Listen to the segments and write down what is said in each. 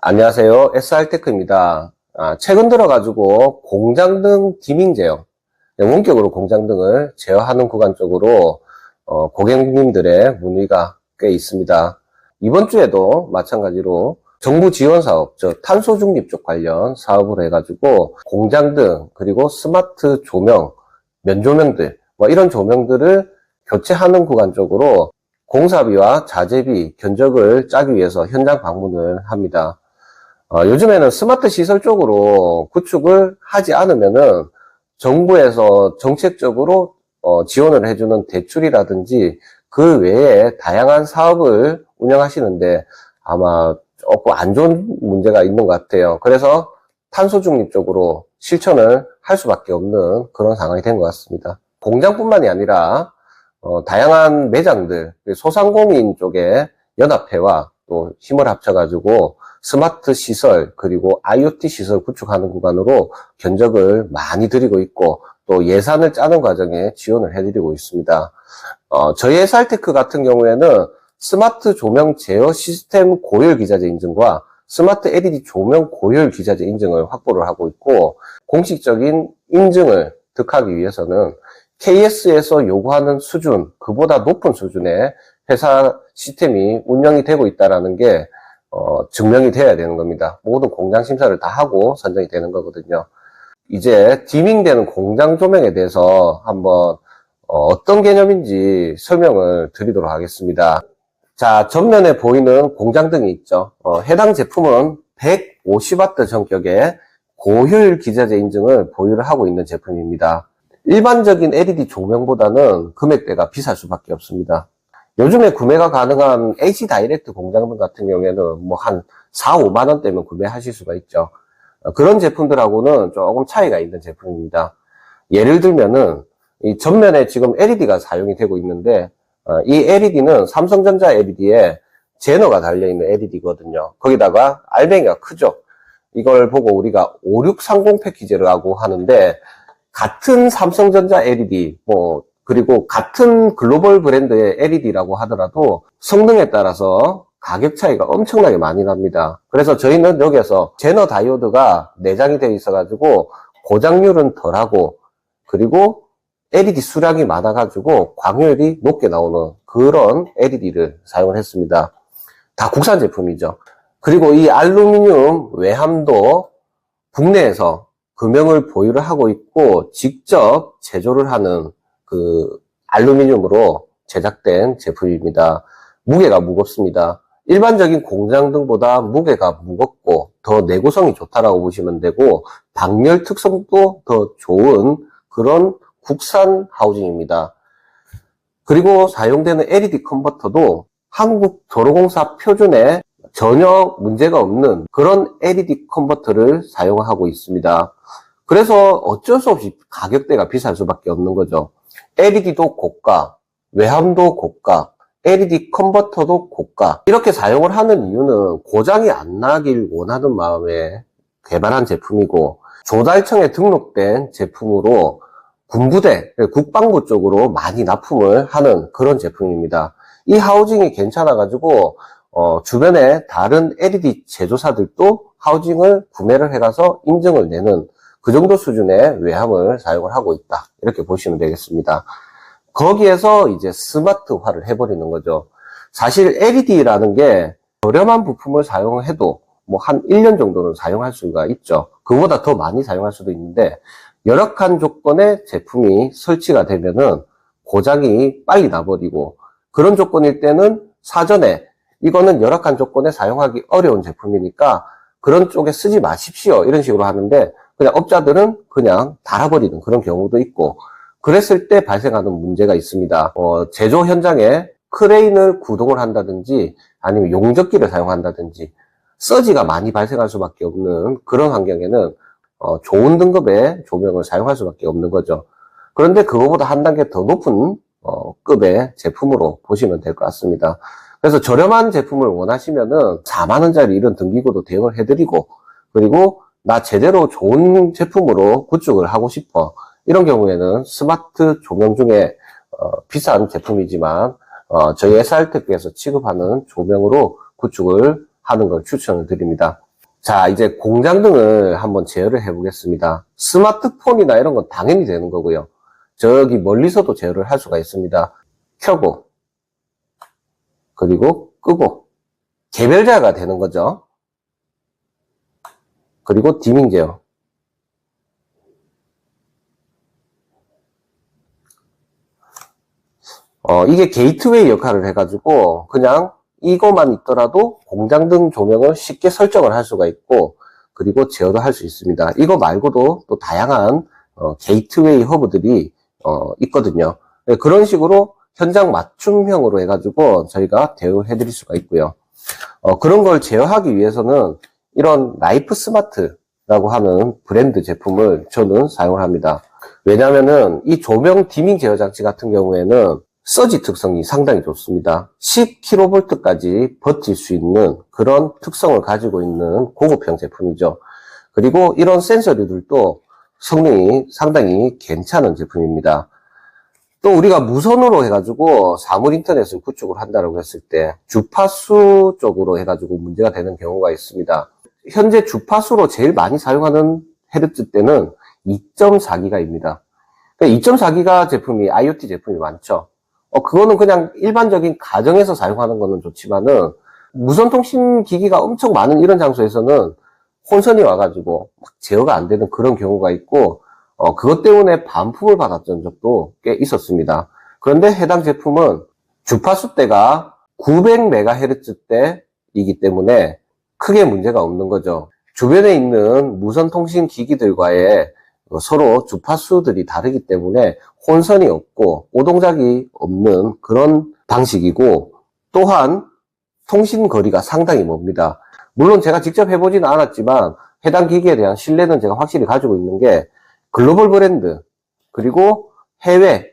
안녕하세요. SR테크입니다. 최근 들어가지고 공장등 디밍 제어, 원격으로 공장등을 제어하는 구간 쪽으로 고객님들의 문의가 꽤 있습니다. 이번 주에도 마찬가지로 정부 지원 사업, 즉 탄소 중립 쪽 관련 사업을 해가지고 공장등 그리고 스마트 조명, 면조명들 이런 조명들을 교체하는 구간 쪽으로 공사비와 자재비, 견적을 짜기 위해서 현장 방문을 합니다. 요즘에는 스마트 시설 쪽으로 구축을 하지 않으면은 정부에서 정책적으로 지원을 해주는 대출이라든지 그 외에 다양한 사업을 운영하시는데 아마 조금 안 좋은 문제가 있는 것 같아요. 그래서 탄소 중립 쪽으로 실천을 할 수밖에 없는 그런 상황이 된 것 같습니다. 공장뿐만이 아니라 다양한 매장들, 소상공인 쪽에 연합회와 또 힘을 합쳐가지고 스마트 시설 그리고 IoT 시설 구축하는 구간으로 견적을 많이 드리고 있고 또 예산을 짜는 과정에 지원을 해드리고 있습니다. 저희 SR테크 같은 경우에는 스마트 조명 제어 시스템 고열 기자재 인증과 스마트 LED 조명 고열 기자재 인증을 확보를 하고 있고 공식적인 인증을 득하기 위해서는 KS에서 요구하는 수준, 그보다 높은 수준의 회사 시스템이 운영이 되고 있다는 게 증명이 돼야 되는 겁니다. 모든 공장 심사를 다 하고 선정이 되는 거거든요. 이제 디밍되는 공장 조명에 대해서 한번 어떤 개념인지 설명을 드리도록 하겠습니다. 자, 전면에 보이는 공장등이 있죠. 해당 제품은 150W 전격의 고효율 기자재 인증을 보유를 하고 있는 제품입니다. 일반적인 LED 조명보다는 금액대가 비쌀 수밖에 없습니다. 요즘에 구매가 가능한 AC 다이렉트 공장등 같은 경우에는 한 4, 5만 원대면 구매하실 수가 있죠. 그런 제품들하고는 조금 차이가 있는 제품입니다. 예를 들면은 이 전면에 지금 LED가 사용이 되고 있는데 이 LED는 삼성전자 LED에 제너가 달려있는 LED거든요. 거기다가 알맹이가 크죠. 이걸 보고 우리가 5630 패키지라고 하는데 같은 삼성전자 LED 그리고 같은 글로벌 브랜드의 LED라고 하더라도 성능에 따라서 가격 차이가 엄청나게 많이 납니다. 그래서 저희는 여기에서 제너 다이오드가 내장이 되어 있어가지고 고장률은 덜하고 그리고 LED 수량이 많아가지고 광효율이 높게 나오는 그런 LED를 사용을 했습니다. 다 국산 제품이죠. 그리고 이 알루미늄 외함도 국내에서 금형을 보유를 하고 있고 직접 제조를 하는 그 알루미늄으로 제작된 제품입니다. 무게가 무겁습니다. 일반적인 공장등보다 무게가 무겁고 더 내구성이 좋다라고 보시면 되고 방열 특성도 더 좋은 그런 국산 하우징입니다. 그리고 사용되는 LED 컨버터도 한국도로공사 표준에 전혀 문제가 없는 그런 LED 컨버터를 사용하고 있습니다. 그래서 어쩔 수 없이 가격대가 비쌀 수밖에 없는 거죠. LED도 고가, 외함도 고가, LED 컨버터도 고가. 이렇게 사용을 하는 이유는 고장이 안 나길 원하는 마음에 개발한 제품이고 조달청에 등록된 제품으로 군부대, 국방부 쪽으로 많이 납품을 하는 그런 제품입니다. 이 하우징이 괜찮아가지고 주변에 다른 LED 제조사들도 하우징을 구매를 해가서 인증을 내는 그 정도 수준의 외함을 사용을 하고 있다. 이렇게 보시면 되겠습니다. 거기에서 이제 스마트화를 해버리는 거죠. 사실 LED라는 게 저렴한 부품을 사용해도 한 1년 정도는 사용할 수가 있죠. 그보다 더 많이 사용할 수도 있는데 열악한 조건의 제품이 설치가 되면은 고장이 빨리 나버리고 그런 조건일 때는 사전에 이거는 열악한 조건에 사용하기 어려운 제품이니까 그런 쪽에 쓰지 마십시오. 이런 식으로 하는데 그냥 업자들은 그냥 달아버리는 그런 경우도 있고 그랬을 때 발생하는 문제가 있습니다. 제조 현장에 크레인을 구동을 한다든지 아니면 용접기를 사용한다든지 서지가 많이 발생할 수밖에 없는 그런 환경에는 좋은 등급의 조명을 사용할 수밖에 없는 거죠. 그런데 그거보다 한 단계 더 높은 급의 제품으로 보시면 될 것 같습니다. 그래서 저렴한 제품을 원하시면은 4만 원짜리 이런 등기고도 대응을 해드리고 그리고 나 제대로 좋은 제품으로 구축을 하고 싶어. 이런 경우에는 스마트 조명 중에 비싼 제품이지만 저희 SR테크에서 취급하는 조명으로 구축을 하는 걸 추천을 드립니다. 자, 이제 공장등을 한번 제어를 해보겠습니다. 스마트폰이나 이런 건 당연히 되는 거고요. 저기 멀리서도 제어를 할 수가 있습니다. 켜고, 그리고 끄고, 개별자가 되는 거죠. 그리고 디밍 제어. 이게 게이트웨이 역할을 해가지고 그냥 이거만 있더라도 공장등 조명을 쉽게 설정을 할 수가 있고, 그리고 제어도 할 수 있습니다. 이거 말고도 또 다양한 게이트웨이 허브들이 있거든요. 네, 그런 식으로 현장 맞춤형으로 해가지고 저희가 대응해 드릴 수가 있고요. 그런 걸 제어하기 위해서는 이런 라이프 스마트라고 하는 브랜드 제품을 저는 사용을 합니다. 왜냐면은 이 조명 디밍 제어 장치 같은 경우에는 서지 특성이 상당히 좋습니다. 10kV까지 버틸 수 있는 그런 특성을 가지고 있는 고급형 제품이죠. 그리고 이런 센서류들도 성능이 상당히 괜찮은 제품입니다. 또 우리가 무선으로 해가지고 사물 인터넷을 구축을 한다고 했을 때 주파수 쪽으로 해가지고 문제가 되는 경우가 있습니다. 현재 주파수로 제일 많이 사용하는 헤르츠대는 2.4기가입니다. 2.4기가 제품이 IoT 제품이 많죠. 그거는 그냥 일반적인 가정에서 사용하는 거는 좋지만은 무선통신 기기가 엄청 많은 이런 장소에서는 혼선이 와가지고 막 제어가 안 되는 그런 경우가 있고, 그것 때문에 반품을 받았던 적도 꽤 있었습니다. 그런데 해당 제품은 주파수대가 900MHz대이기 때문에 크게 문제가 없는 거죠. 주변에 있는 무선통신 기기들과의 서로 주파수들이 다르기 때문에 혼선이 없고 오동작이 없는 그런 방식이고, 또한 통신 거리가 상당히 멉니다. 물론 제가 직접 해보지는 않았지만 해당 기기에 대한 신뢰는 제가 확실히 가지고 있는 게, 글로벌 브랜드, 그리고 해외,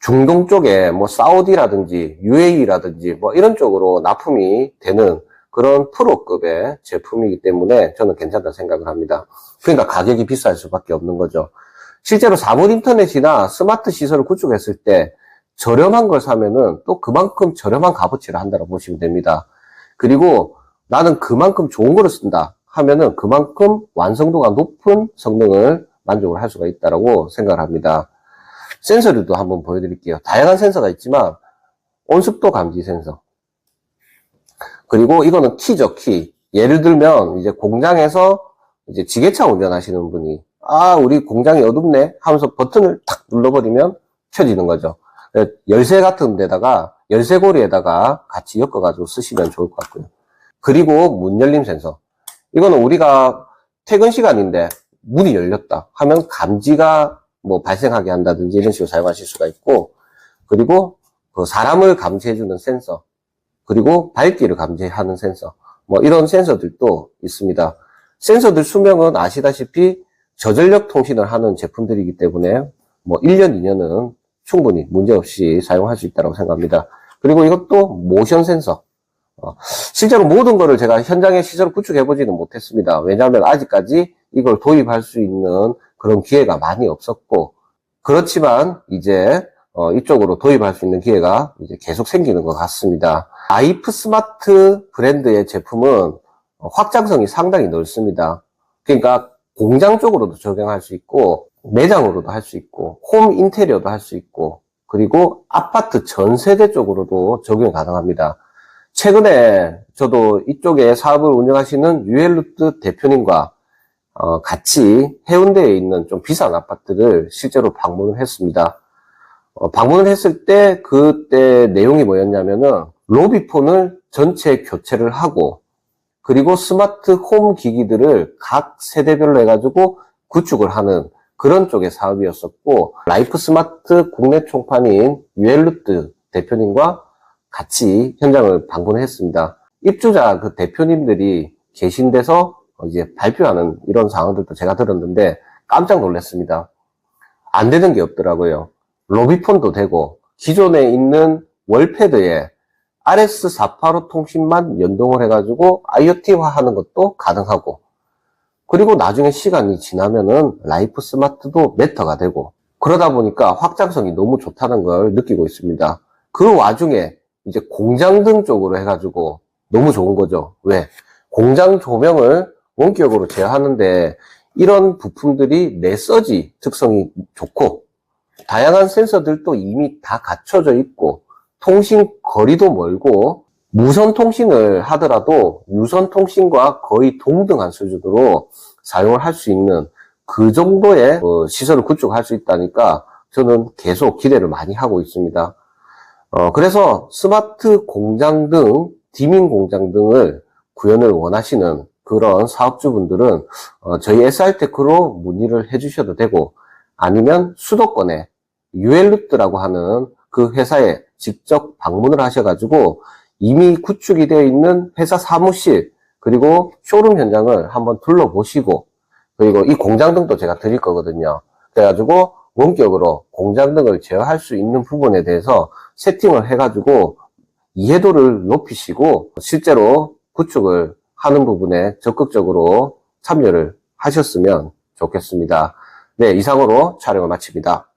중동 쪽에 뭐 사우디라든지 UAE라든지 뭐 이런 쪽으로 납품이 되는 그런 프로급의 제품이기 때문에 저는 괜찮다 생각을 합니다. 그러니까 가격이 비쌀 수밖에 없는 거죠. 실제로 사물 인터넷이나 스마트 시설을 구축했을 때 저렴한 걸 사면은 또 그만큼 저렴한 값어치를 한다고 보시면 됩니다. 그리고 나는 그만큼 좋은 거를 쓴다 하면은 그만큼 완성도가 높은 성능을 만족을 할 수가 있다고 생각을 합니다. 센서류도 한번 보여드릴게요. 다양한 센서가 있지만 온습도 감지 센서, 그리고 이거는 키죠, 키. 예를 들면 이제 공장에서 이제 지게차 운전하시는 분이 우리 공장이 어둡네 하면서 버튼을 탁 눌러버리면 켜지는 거죠. 열쇠 같은 데다가, 열쇠고리에다가 같이 엮어가지고 쓰시면 좋을 것 같고요. 그리고 문 열림 센서. 이거는 우리가 퇴근 시간인데 문이 열렸다 하면 감지가 뭐 발생하게 한다든지 이런 식으로 사용하실 수가 있고, 그리고 그 사람을 감지해주는 센서, 그리고 밝기를 감지하는 센서, 뭐 이런 센서들도 있습니다. 센서들 수명은 아시다시피 저전력 통신을 하는 제품들이기 때문에 뭐 1년, 2년은 충분히 문제없이 사용할 수 있다고 생각합니다. 그리고 이것도 모션 센서. 실제로 모든 거를 제가 현장에 시설을 구축해보지는 못했습니다. 왜냐하면 아직까지 이걸 도입할 수 있는 그런 기회가 많이 없었고, 그렇지만 이제 이쪽으로 도입할 수 있는 기회가 이제 계속 생기는 것 같습니다. 라이프 스마트 브랜드의 제품은 확장성이 상당히 넓습니다. 그러니까 공장 쪽으로도 적용할 수 있고, 매장으로도 할 수 있고, 홈 인테리어도 할 수 있고, 그리고 아파트 전 세대 쪽으로도 적용이 가능합니다. 최근에 저도 이쪽에 사업을 운영하시는 유엘루트 대표님과 같이 해운대에 있는 좀 비싼 아파트를 실제로 방문을 했습니다. 방문을 했을 때 그때 내용이 뭐였냐면은 로비폰을 전체 교체를 하고, 그리고 스마트 홈 기기들을 각 세대별로 해가지고 구축을 하는 그런 쪽의 사업이었었고, 라이프 스마트 국내 총판인 유엘루트 대표님과 같이 현장을 방문을 했습니다. 입주자 그 대표님들이 계신 데서 이제 발표하는 이런 상황들도 제가 들었는데 깜짝 놀랐습니다. 안 되는 게 없더라고요. 로비폰도 되고, 기존에 있는 월패드에 RS485 통신만 연동을 해가지고 IoT화 하는 것도 가능하고, 그리고 나중에 시간이 지나면은 라이프 스마트도 메타가 되고, 그러다 보니까 확장성이 너무 좋다는 걸 느끼고 있습니다. 그 와중에 이제 공장등 쪽으로 해가지고 너무 좋은 거죠. 왜? 공장 조명을 원격으로 제어하는데 이런 부품들이 내서지 특성이 좋고 다양한 센서들도 이미 다 갖춰져 있고 통신 거리도 멀고 무선 통신을 하더라도 유선 통신과 거의 동등한 수준으로 사용을 할 수 있는 그 정도의 시설을 구축할 수 있다니까 저는 계속 기대를 많이 하고 있습니다. 그래서 스마트 공장 등 디밍 공장 등을 구현을 원하시는 그런 사업주분들은 저희 SR테크로 문의를 해주셔도 되고 아니면 수도권에 유엘루트라고 하는 그 회사에 직접 방문을 하셔가지고 이미 구축이 되어 있는 회사 사무실 그리고 쇼룸 현장을 한번 둘러보시고 그리고 이 공장등도 제가 드릴 거거든요. 그래가지고 원격으로 공장등을 제어할 수 있는 부분에 대해서 세팅을 해가지고 이해도를 높이시고 실제로 구축을 하는 부분에 적극적으로 참여를 하셨으면 좋겠습니다. 네, 이상으로 촬영을 마칩니다.